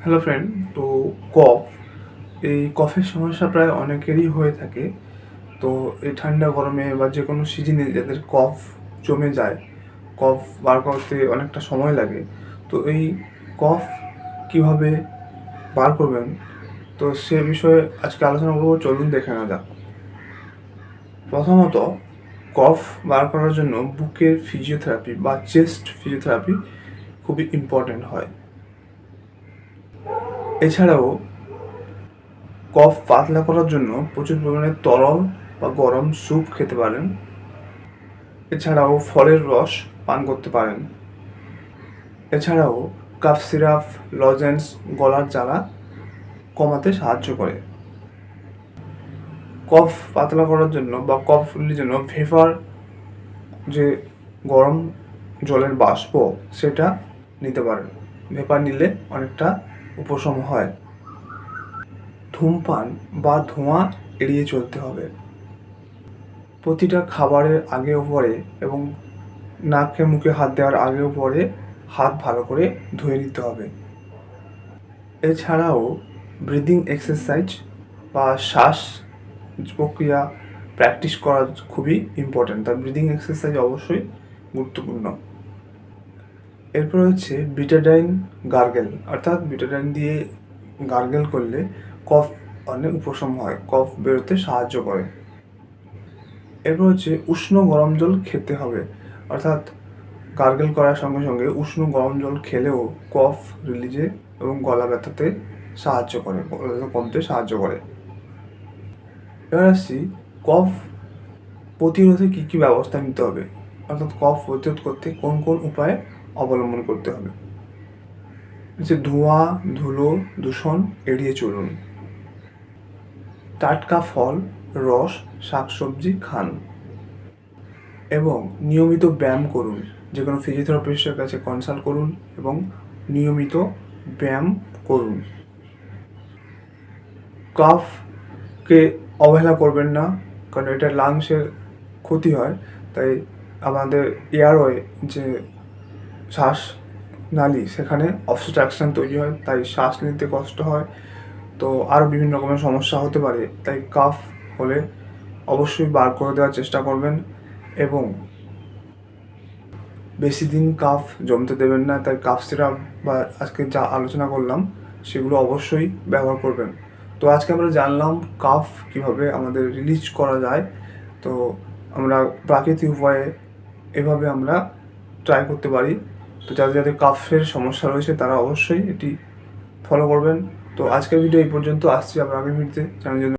Hello friend. তো কফ এই কফের সমস্যা প্রায় অনেকেরই হয়ে থাকে। তো এই ঠান্ডা গরমে বা যে কোনো সিজনে যাদের কফ জমে যায়, কফ বার করতে অনেকটা সময় লাগে। তো এই কফ কিভাবে বার করবেন, তো সে বিষয়ে আজকে আলোচনা করবো। চলুন দেখে নেওয়া যাক। প্রথমত, কফ বার করার জন্য বুকের ফিজিওথেরাপি বা চেস্ট ফিজিওথেরাপি খুবই ইম্পর্টেন্ট হয়। এছাড়াও কফ পাতলা করার জন্য প্রচুর পরিমাণে তরল বা গরম স্যুপ খেতে পারেন। এছাড়াও ফলের রস পান করতে পারেন। এছাড়াও কাফ সিরাপ, লজেন্স গলার জ্বালা কমাতে সাহায্য করে। কফ পাতলা করার জন্য বা কফ রিলিজের জন্য ভেপার, যে গরম জলের বাষ্প, সেটা নিতে পারেন। ভেপার নিলে অনেকটা উপশম হয়। ধূমপান বা ধোঁয়া এড়িয়ে চলতে হবে। প্রতিটা খাবারের আগে ও পরে এবং নাকে মুখে হাত দেওয়ার আগে ও পরে হাত ভালো করে ধুয়ে নিতে হবে। এছাড়াও ব্রিদিং এক্সারসাইজ বা শ্বাস প্রক্রিয়া প্র্যাকটিস করা খুবই ইম্পর্ট্যান্ট। তার ব্রিদিং এক্সারসাইজ অবশ্যই গুরুত্বপূর্ণ। এরপর হচ্ছে বিটাডাইন গার্গেল, অর্থাৎ বিটাডাইন দিয়ে গার্গেল করলে কফ অনেক উপশম হয়, কফ বেরোতে সাহায্য করে। এরপর হচ্ছে উষ্ণ গরম জল খেতে হবে, অর্থাৎ গার্গেল করার সঙ্গে সঙ্গে উষ্ণ গরম জল খেলেও কফ রিলিজে এবং গলা ব্যথাতে সাহায্য করে, গলা ব্যথা কমতে সাহায্য করে। এবার আসছি কফ প্রতিরোধে কী কী ব্যবস্থা নিতে হবে, অর্থাৎ কফ প্রতিরোধ করতে কোন কোন উপায় অবলম্বন করতে হবে। যে ধোঁয়া, ধুলো, দূষণ এড়িয়ে চলুন। টাটকা ফল, রস, শাকসবজি খান এবং নিয়মিত ব্যায়াম করুন। যে কোনো ফিজিওথেরাপিস্টের কাছে কনসাল্ট করুন এবং নিয়মিত ব্যায়াম করুন। কাফকে অবহেলা করবেন না, কারণ এটা লাংসের ক্ষতি হয়। তাই আমাদের এয়ারওয়ে, যে শ্বাস নালী, সেখানে অবস্ট্রাকশন তৈরি হয়, তাই শ্বাস নিতে কষ্ট হয়। তো আরও বিভিন্ন রকমের সমস্যা হতে পারে। তাই কাফ হলে অবশ্যই বার করে দেওয়ার চেষ্টা করবেন এবং বেশি দিন কাফ জমতে দেবেন না। তাই কাফ সিরাপ বা আজকে যা আলোচনা করলাম সেগুলো অবশ্যই ব্যবহার করবেন। তো আজকে আমরা জানলাম কাফ কিভাবে আমাদের রিলিজ করা যায়। তো আমরা প্রাকৃতিক উপায়ে এভাবে আমরা ট্রাই করতে পারি। তো যাদের যাদের কাফের সমস্যা রয়েছে তারা অবশ্যই এটি ফলো করবেন। তো আজকের ভিডিও এই পর্যন্ত। আসছি আমরা আগের ভিডিওতে জানার জন্য।